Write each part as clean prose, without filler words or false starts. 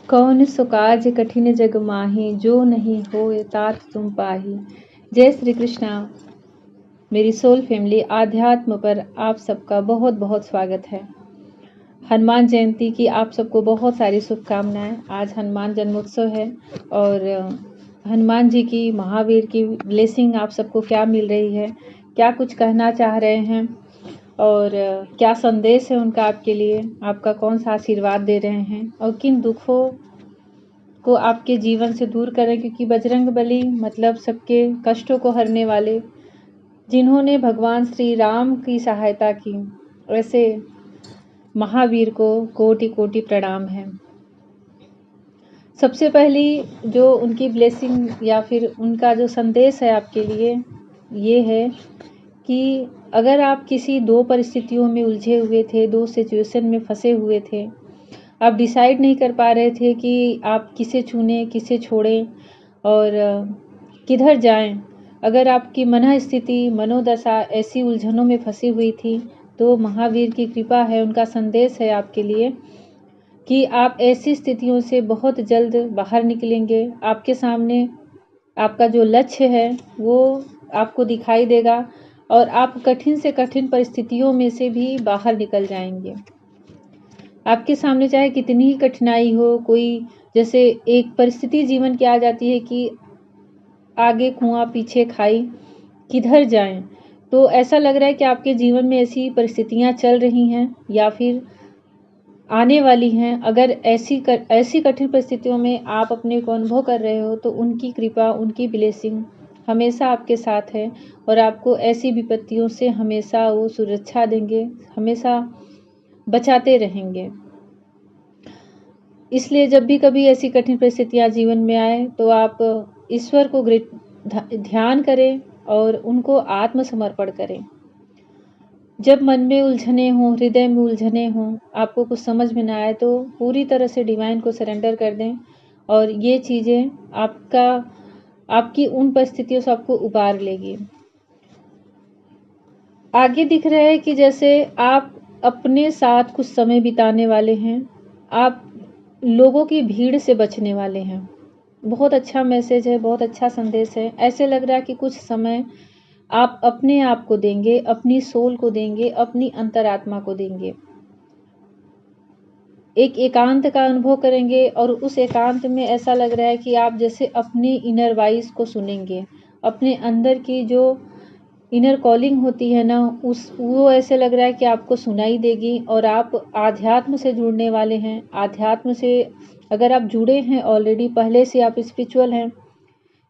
कौन सो काज कठिन जग माही, जो नहीं होए तात तुम पाही। जय श्री कृष्णा। मेरी सोल फैमिली आध्यात्म पर आप सबका बहुत बहुत स्वागत है। हनुमान जयंती की आप सबको बहुत सारी शुभकामनाएं। आज हनुमान जन्मोत्सव है और हनुमान जी की, महावीर की ब्लेसिंग आप सबको क्या मिल रही है, क्या कुछ कहना चाह रहे हैं और क्या संदेश है उनका आपके लिए, आपका कौन सा आशीर्वाद दे रहे हैं और किन दुखों को आपके जीवन से दूर करें, क्योंकि बजरंगबली मतलब सबके कष्टों को हरने वाले, जिन्होंने भगवान श्री राम की सहायता की, वैसे महावीर को कोटि कोटि प्रणाम है। सबसे पहली जो उनकी ब्लेसिंग या फिर उनका जो संदेश है आपके लिए ये है कि अगर आप किसी दो परिस्थितियों में उलझे हुए थे, दो सिचुएशन में फंसे हुए थे, आप डिसाइड नहीं कर पा रहे थे कि आप किसे चुनें, किसे छोड़ें और किधर जाएं। अगर आपकी मन स्थिति, मनोदशा ऐसी उलझनों में फंसी हुई थी, तो महावीर की कृपा है, उनका संदेश है आपके लिए कि आप ऐसी स्थितियों से बहुत जल्द बाहर निकलेंगे। आपके सामने आपका जो लक्ष्य है वो आपको दिखाई देगा और आप कठिन से कठिन परिस्थितियों में से भी बाहर निकल जाएंगे। आपके सामने चाहे कितनी ही कठिनाई हो, कोई जैसे एक परिस्थिति जीवन की आ जाती है कि आगे कुआं पीछे खाई, किधर जाएं। तो ऐसा लग रहा है कि आपके जीवन में ऐसी परिस्थितियां चल रही हैं या फिर आने वाली हैं। अगर ऐसी कठिन परिस्थितियों में आप अपने को अनुभव कर रहे हो तो उनकी कृपा, उनकी ब्लेसिंग हमेशा आपके साथ है और आपको ऐसी विपत्तियों से हमेशा वो सुरक्षा देंगे, हमेशा बचाते रहेंगे। इसलिए जब भी कभी ऐसी कठिन परिस्थितियां जीवन में आए तो आप ईश्वर को ध्यान करें और उनको आत्मसमर्पण करें। जब मन में उलझने हों, हृदय में उलझने हों, आपको कुछ समझ में ना आए तो पूरी तरह से डिवाइन को सरेंडर कर दें और ये चीज़ें आपकी उन परिस्थितियों से आपको उबार लेगी। आगे दिख रहा है कि जैसे आप अपने साथ कुछ समय बिताने वाले हैं, आप लोगों की भीड़ से बचने वाले हैं। बहुत अच्छा मैसेज है, बहुत अच्छा संदेश है। ऐसे लग रहा है कि कुछ समय आप अपने आप को देंगे, अपनी सोल को देंगे, अपनी अंतरात्मा को देंगे। एक एकांत का अनुभव करेंगे और उस एकांत में ऐसा लग रहा है कि आप जैसे अपनी इनर वॉइस को सुनेंगे। अपने अंदर की जो इनर कॉलिंग होती है ना, वो ऐसे लग रहा है कि आपको सुनाई देगी और आप आध्यात्म से जुड़ने वाले हैं। आध्यात्म से अगर आप जुड़े हैं ऑलरेडी, पहले से आप स्पिरिचुअल हैं,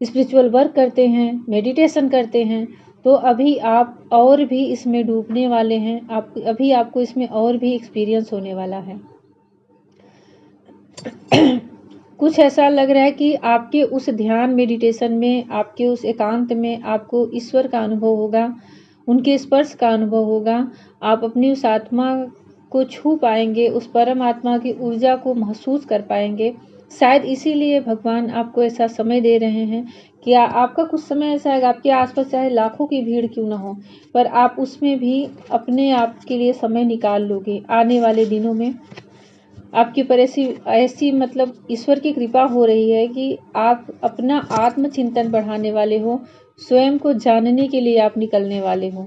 स्पिरिचुअल वर्क करते हैं, मेडिटेशन करते हैं, तो अभी आप और भी इसमें डूबने वाले हैं। अभी आपको इसमें और भी एक्सपीरियंस होने वाला है। कुछ ऐसा लग रहा है कि आपके उस ध्यान मेडिटेशन में, आपके उस एकांत में आपको ईश्वर का अनुभव होगा, उनके स्पर्श का अनुभव होगा। आप अपनी उस आत्मा को छू पाएंगे, उस परम आत्मा की ऊर्जा को महसूस कर पाएंगे। शायद इसीलिए भगवान आपको ऐसा समय दे रहे हैं कि आपका कुछ समय ऐसा है, आपके आसपास चाहे लाखों की भीड़ क्यों ना हो, पर आप उसमें भी अपने आप के लिए समय निकाल लोगे। आने वाले दिनों में आपके पर ऐसी मतलब ईश्वर की कृपा हो रही है कि आप अपना आत्मचिंतन बढ़ाने वाले हो, स्वयं को जानने के लिए आप निकलने वाले हो।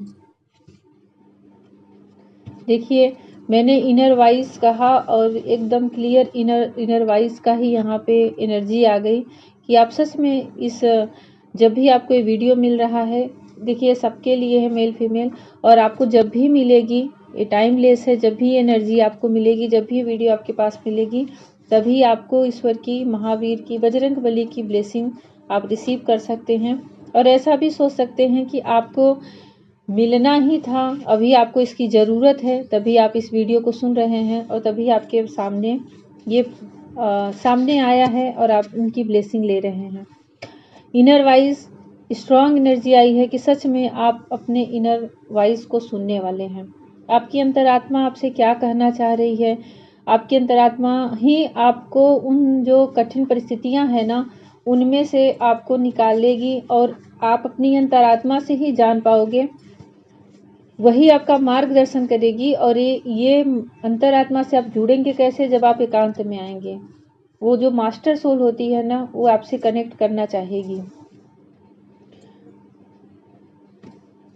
देखिए, मैंने इनर वॉइस कहा और एकदम क्लियर इनर वॉइस का ही यहाँ पे एनर्जी आ गई कि आप सच में जब भी आपको ये वीडियो मिल रहा है, देखिए सबके लिए है, मेल फीमेल, और आपको जब भी मिलेगी, ये टाइमलेस है, जब भी एनर्जी आपको मिलेगी, जब भी वीडियो आपके पास मिलेगी, तभी आपको ईश्वर की, महावीर की, बजरंगबली की ब्लेसिंग आप रिसीव कर सकते हैं। और ऐसा भी सोच सकते हैं कि आपको मिलना ही था, अभी आपको इसकी ज़रूरत है, तभी आप इस वीडियो को सुन रहे हैं और तभी आपके सामने ये सामने आया है और आप उनकी ब्लेसिंग ले रहे हैं। इनर वाइज स्ट्रॉन्ग एनर्जी आई है कि सच में आप अपने इनर वाइज को सुनने वाले हैं। आपकी अंतरात्मा आपसे क्या कहना चाह रही है, आपकी अंतरात्मा ही आपको उन जो कठिन परिस्थितियां हैं ना, उनमें से आपको निकालेगी और आप अपनी अंतरात्मा से ही जान पाओगे, वही आपका मार्गदर्शन करेगी। और ये अंतरात्मा से आप जुड़ेंगे कैसे, जब आप एकांत में आएंगे, वो जो मास्टर सोल होती है ना, वो आपसे कनेक्ट करना चाहेगी।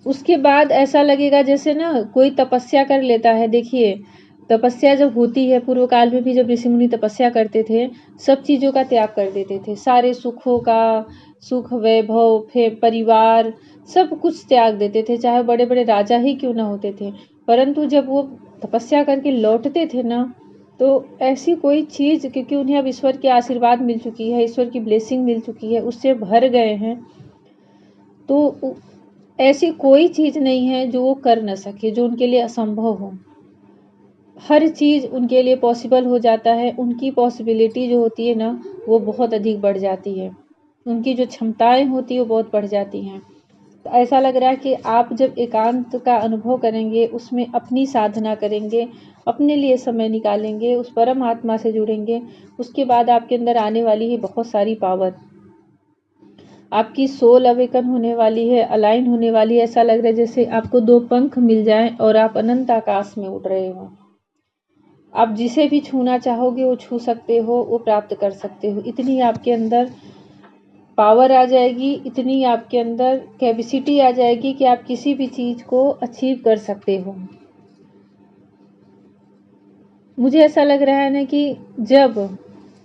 उसके बाद ऐसा लगेगा जैसे ना कोई तपस्या कर लेता है। देखिए, तपस्या जब होती है, पूर्व काल में भी जब ऋषि मुनि तपस्या करते थे, सब चीज़ों का त्याग कर देते थे, सारे सुखों का, सुख वैभव, फिर परिवार, सब कुछ त्याग देते थे, चाहे बड़े बड़े राजा ही क्यों ना होते थे। परंतु जब वो तपस्या करके लौटते थे ना, तो ऐसी कोई चीज़, क्योंकि उन्हें अब ईश्वर की आशीर्वाद मिल चुकी है, ईश्वर की ब्लेसिंग मिल चुकी है, उससे भर गए हैं, तो ऐसी कोई चीज़ नहीं है जो वो कर न सके, जो उनके लिए असंभव हो। हर चीज़ उनके लिए पॉसिबल हो जाता है। उनकी पॉसिबिलिटी जो होती है ना, वो बहुत अधिक बढ़ जाती है। उनकी जो क्षमताएं होती है वो बहुत बढ़ जाती हैं। तो ऐसा लग रहा है कि आप जब एकांत का अनुभव करेंगे, उसमें अपनी साधना करेंगे, अपने लिए समय निकालेंगे, उस परम आत्मा से जुड़ेंगे, उसके बाद आपके अंदर आने वाली है बहुत सारी पावर। आपकी सोल अवेकन होने वाली है, अलाइन होने वाली है। ऐसा लग रहा है जैसे आपको 2 पंख मिल जाएं और आप अनंत आकाश में उड़ रहे हो। आप जिसे भी छूना चाहोगे वो छू सकते हो, वो प्राप्त कर सकते हो। इतनी आपके अंदर पावर आ जाएगी, इतनी आपके अंदर कैपेसिटी आ जाएगी कि आप किसी भी चीज़ को अचीव कर सकते हो। मुझे ऐसा लग रहा है ना कि जब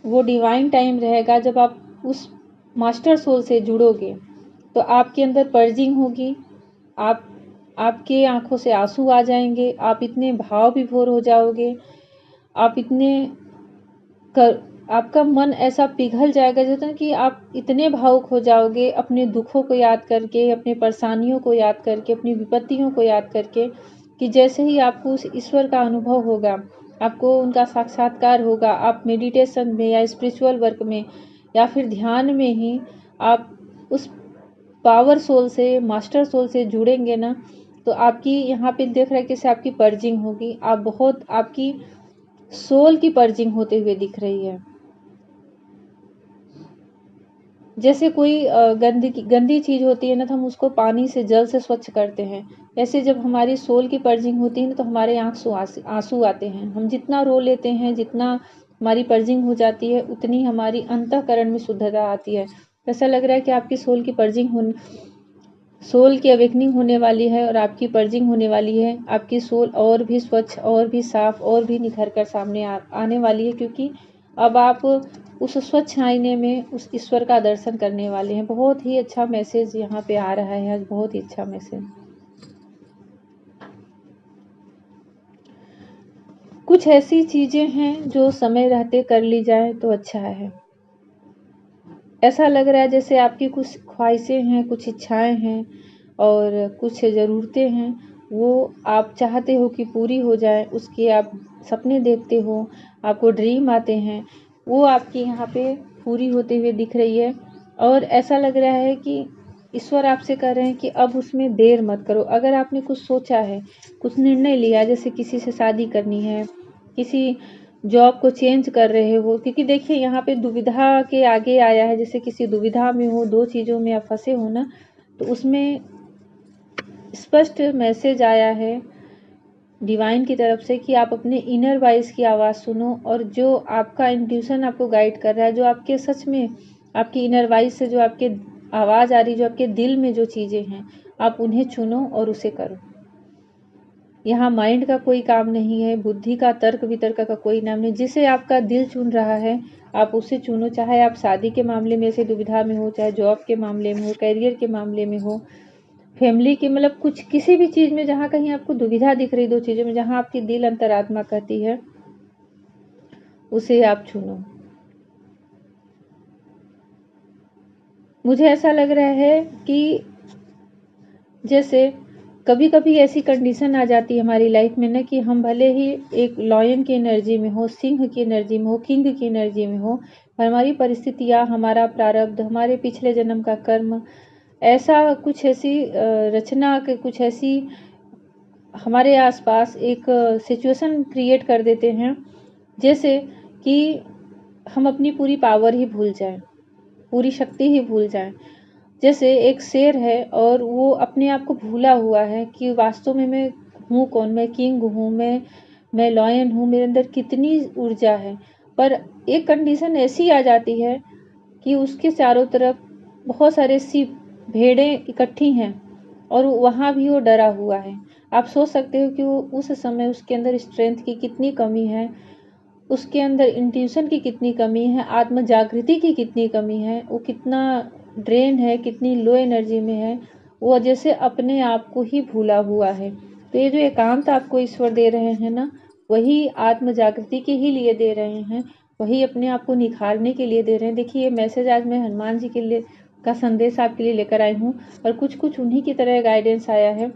वो डिवाइन टाइम रहेगा, जब आप उस मास्टर सोल से जुड़ोगे, तो आपके अंदर पर्जिंग होगी। आप आपके आंखों से आंसू आ जाएंगे, आप इतने भाव विभोर हो जाओगे, आप इतने कर आपका मन ऐसा पिघल जाएगा जैसे कि आप इतने भावुक हो जाओगे, अपने दुखों को याद करके, अपने परेशानियों को याद करके, अपनी विपत्तियों को याद करके, कि जैसे ही आपको उस ईश्वर का अनुभव होगा, आपको उनका साक्षात्कार होगा, आप मेडिटेशन में या स्पिरिचुअल वर्क में या फिर ध्यान में ही आप उस पावर सोल से, मास्टर सोल से जुड़ेंगे ना, तो आपकी यहाँ पे देख रहा है कैसे आपकी पर्जिंग होगी। आप बहुत, आपकी सोल की पर्जिंग होते हुए दिख रही है। जैसे कोई गंदी चीज होती है ना, तो हम उसको पानी से, जल से स्वच्छ करते हैं। ऐसे जब हमारी सोल की पर्जिंग होती है ना, तो हमारे आंसू आते हैं। हम जितना रो लेते हैं, जितना हमारी पर्जिंग हो जाती है, उतनी हमारी अंतःकरण में शुद्धता आती है। ऐसा लग रहा है कि आपकी सोल की अवेकनिंग होने वाली है और आपकी पर्जिंग होने वाली है। आपकी सोल और भी स्वच्छ, और भी साफ, और भी निखर कर सामने आने वाली है, क्योंकि अब आप उस स्वच्छ आईने में उस ईश्वर का दर्शन करने वाले हैं। बहुत ही अच्छा मैसेज यहाँ पे आ रहा है आज, बहुत ही अच्छा मैसेज। कुछ ऐसी चीजें हैं जो समय रहते कर ली जाए तो अच्छा है। ऐसा लग रहा है जैसे आपकी कुछ ख्वाहिशें हैं, कुछ इच्छाएं हैं और कुछ ज़रूरतें हैं, वो आप चाहते हो कि पूरी हो जाए, उसके आप सपने देखते हो, आपको ड्रीम आते हैं, वो आपकी यहाँ पे पूरी होते हुए दिख रही है। और ऐसा लग रहा है कि ईश्वर आपसे कह रहे हैं कि अब उसमें देर मत करो। अगर आपने कुछ सोचा है, कुछ निर्णय लिया, जैसे किसी से शादी करनी है, किसी जॉब को चेंज कर रहे हो, क्योंकि देखिए यहाँ पे दुविधा के आगे आया है। जैसे किसी दुविधा में हो, 2 चीज़ों में आप फंसे हो ना, तो उसमें स्पष्ट मैसेज आया है डिवाइन की तरफ से कि आप अपने इनर वॉइस की आवाज़ सुनो, और जो आपका इंट्यूशन आपको गाइड कर रहा है, जो आपके सच में आपकी इनर वॉइस से जो आपके आवाज़ आ रही, जो आपके दिल में जो चीज़ें हैं, आप उन्हें चुनो और उसे करो। यहाँ माइंड का कोई काम नहीं है, बुद्धि का, तर्क वितर्क का कोई नाम नहीं। जिसे आपका दिल चुन रहा है, आप उसे चुनो। चाहे आप शादी के मामले में से दुविधा में हो, चाहे जॉब के मामले में हो, करियर के मामले में हो, फैमिली की, मतलब कुछ किसी भी चीज़ में जहाँ कहीं आपको दुविधा दिख रही, 2 चीज़ों में जहाँ आपकी दिल अंतरात्मा कहती है, उसे आप चुनो। मुझे ऐसा लग रहा है कि जैसे कभी कभी ऐसी कंडीशन आ जाती है हमारी लाइफ में ना, कि हम भले ही एक लॉयन की एनर्जी में हो, सिंह की एनर्जी में हो, किंग की एनर्जी में हो, पर हमारी परिस्थितियाँ, हमारा प्रारब्ध, हमारे पिछले जन्म का कर्म, ऐसा कुछ ऐसी रचना के, कुछ ऐसी हमारे आसपास एक सिचुएशन क्रिएट कर देते हैं, जैसे कि हम अपनी पूरी पावर ही भूल जाएं, पूरी शक्ति ही भूल जाएं। जैसे एक शेर है और वो अपने आप को भूला हुआ है कि वास्तव में मैं हूँ कौन, मैं किंग हूँ, मैं लॉयन हूँ, मेरे अंदर कितनी ऊर्जा है। पर एक कंडीशन ऐसी आ जाती है कि उसके चारों तरफ बहुत सारे सी भेड़ें इकट्ठी हैं और वहाँ भी वो डरा हुआ है। आप सोच सकते हो कि वो उस समय उसके अंदर स्ट्रेंथ की कितनी कमी है, उसके अंदर इंट्यूशन की कितनी कमी है, आत्म जागृति की कितनी कमी है, वो कितना ड्रेन है, कितनी लो एनर्जी में है, वो जैसे अपने आप को ही भूला हुआ है। तो ये जो एकांत आपको ईश्वर दे रहे हैं ना, वही आत्म जागृति के ही लिए दे रहे हैं, वही अपने आप को निखारने के लिए दे रहे हैं। देखिए ये मैसेज आज मैं हनुमान जी के लिए का संदेश आपके लिए लेकर आई हूँ और कुछ कुछ उन्हीं की तरह गाइडेंस आया है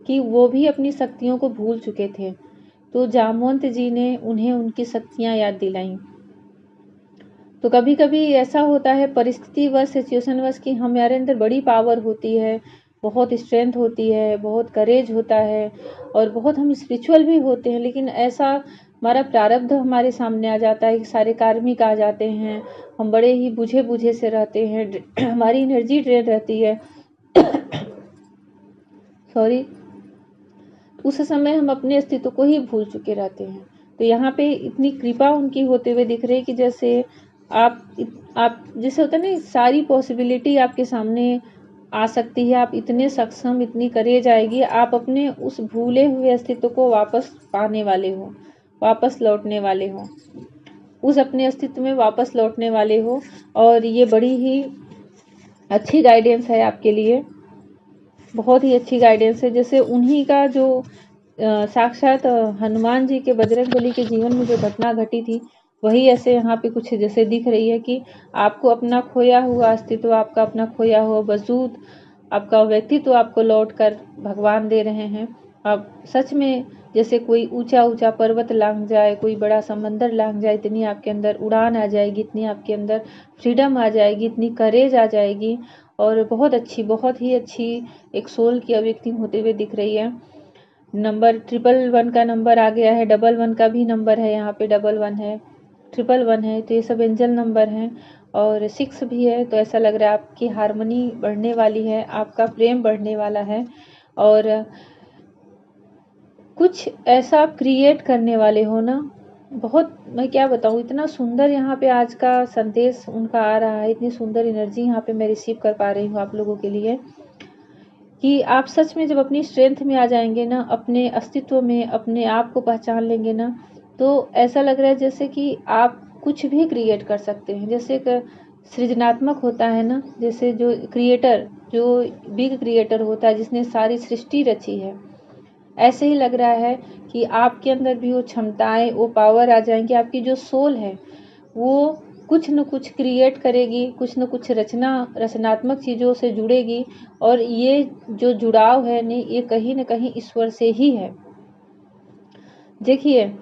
कि वो भी अपनी शक्तियों को भूल चुके थे, तो जामवंत जी ने उन्हें उनकी शक्तियाँ याद दिलाईं। तो कभी कभी ऐसा होता है परिस्थिति वश, सिचुएशन वश, कि हमारे अंदर बड़ी पावर होती है, बहुत स्ट्रेंथ होती है, बहुत करेज होता है और बहुत हम स्पिरिचुअल भी होते हैं, लेकिन ऐसा हमारा प्रारब्ध हमारे सामने आ जाता है कि सारे कार्मिक आ जाते हैं, हम बड़े ही बुझे बुझे से रहते हैं, हमारी एनर्जी ड्रेन रहती है सॉरी, उस समय हम अपने अस्तित्व को ही भूल चुके रहते हैं। तो यहाँ पे इतनी कृपा उनकी होते हुए दिख रही है कि जैसे आप जैसे होता है ना, सारी पॉसिबिलिटी आपके सामने आ सकती है, आप इतने सक्षम, इतनी करेज आएगी, आप अपने उस भूले हुए अस्तित्व को वापस पाने वाले हो, वापस लौटने वाले हो, उस अपने अस्तित्व में वापस लौटने वाले हो। और ये बड़ी ही अच्छी गाइडेंस है आपके लिए, बहुत ही अच्छी गाइडेंस है। जैसे उन्हीं का जो साक्षात हनुमान जी के बजरंगबली के जीवन में जो घटना घटी थी, वही ऐसे यहाँ पे कुछ जैसे दिख रही है कि आपको अपना खोया हुआ अस्तित्व, आपका अपना खोया हुआ वजूद, आपका व्यक्तित्व आपको लौट कर भगवान दे रहे हैं। आप सच में जैसे कोई ऊंचा ऊंचा पर्वत लांघ जाए, कोई बड़ा समंदर लांघ जाए, इतनी आपके अंदर उड़ान आ जाएगी, इतनी आपके अंदर फ्रीडम आ जाएगी, इतनी करेज आ जाएगी और बहुत अच्छी, बहुत ही अच्छी एक सोल की अभिव्यक्ति होते हुए दिख रही है। नंबर 111 का नंबर आ गया है, 11 का भी नंबर है, यहाँ पे 11 है, 111 है, तो ये सब एंजल नंबर हैं और 6 भी है। तो ऐसा लग रहा है आपकी हार्मनी बढ़ने वाली है, आपका प्रेम बढ़ने वाला है और कुछ ऐसा आप क्रिएट करने वाले हो ना, बहुत, मैं क्या बताऊँ, इतना सुंदर यहाँ पे आज का संदेश उनका आ रहा है, इतनी सुंदर एनर्जी यहाँ पे मैं रिसीव कर पा रही हूँ आप लोगों के लिए कि आप सच में जब अपनी स्ट्रेंथ में आ जाएंगे ना, अपने अस्तित्व में अपने आप को पहचान लेंगे ना, तो ऐसा लग रहा है जैसे कि आप कुछ भी क्रिएट कर सकते हैं। जैसे एक सृजनात्मक होता है ना, जैसे जो क्रिएटर, जो बिग क्रिएटर होता है, जिसने सारी सृष्टि रची है, ऐसे ही लग रहा है कि आपके अंदर भी वो क्षमताएं, वो पावर आ जाएंगी। आपकी जो सोल है वो कुछ न कुछ क्रिएट करेगी, कुछ न कुछ रचनात्मक चीज़ों से जुड़ेगी और ये जो जुड़ाव है नहीं, ये कहीं न कहीं ईश्वर से ही है। देखिए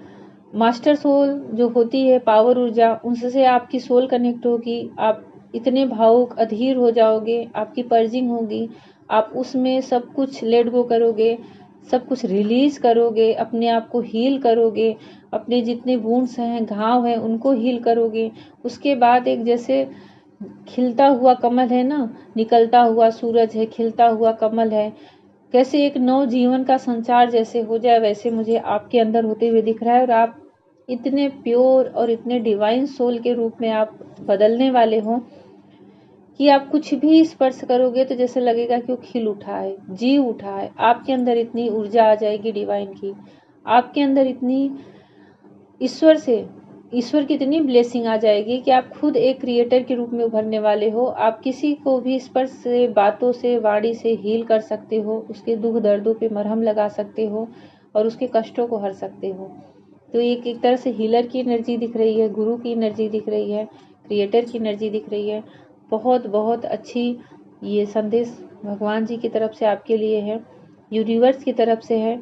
मास्टर सोल जो होती है, पावर ऊर्जा, उनसे आपकी सोल कनेक्ट होगी, आप इतने भावुक अधीर हो जाओगे, आपकी पर्जिंग होगी, आप उसमें सब कुछ लेट गो करोगे, सब कुछ रिलीज करोगे, अपने आप को हील करोगे, अपने जितने वुंड्स हैं, घाव हैं, उनको हील करोगे। उसके बाद एक जैसे खिलता हुआ कमल है ना, निकलता हुआ सूरज है, खिलता हुआ कमल है, कैसे एक नव जीवन का संचार जैसे हो जाए, वैसे मुझे आपके अंदर होते हुए दिख रहा है। और आप इतने प्योर और इतने डिवाइन सोल के रूप में आप बदलने वाले हो कि आप कुछ भी स्पर्श करोगे तो जैसे लगेगा कि वो खिल उठा है, जी उठा है। आपके अंदर इतनी ऊर्जा आ जाएगी डिवाइन की, आपके अंदर इतनी ईश्वर की इतनी ब्लेसिंग आ जाएगी कि आप खुद एक क्रिएटर के रूप में उभरने वाले हो। आप किसी को भी स्पर्श से, बातों से, वाणी से हील कर सकते हो, उसके दुख दर्दों पे मरहम लगा सकते हो और उसके कष्टों को हर सकते हो। तो एक तरह से हीलर की एनर्जी दिख रही है, गुरु की एनर्जी दिख रही है, क्रिएटर की एनर्जी दिख रही है। बहुत बहुत अच्छी ये संदेश भगवान जी की तरफ से आपके लिए है, यूनिवर्स की तरफ से है।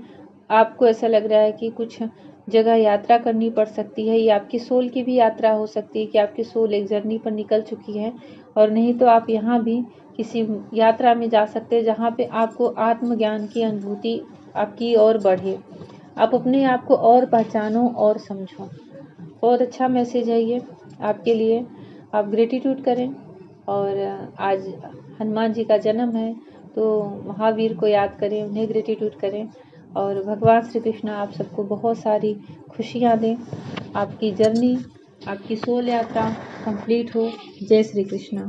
आपको ऐसा लग रहा है कि कुछ जगह यात्रा करनी पड़ सकती है, ये आपकी सोल की भी यात्रा हो सकती है कि आपकी सोल एक जर्नी पर निकल चुकी है, और नहीं तो आप यहाँ भी किसी यात्रा में जा सकते हैं जहाँ पे आपको आत्मज्ञान की अनुभूति आपकी और बढ़े, आप अपने आप को और पहचानो और समझो। बहुत अच्छा मैसेज है ये आपके लिए। आप ग्रेटिट्यूड करें। और आज हनुमान जी का जन्म है तो महावीर को याद करें, उन्हें ग्रेटिट्यूड करें और भगवान श्री कृष्ण आप सबको बहुत सारी खुशियाँ दें। आपकी जर्नी आपकी सोल यात्रा कंप्लीट हो। जय श्री कृष्णा।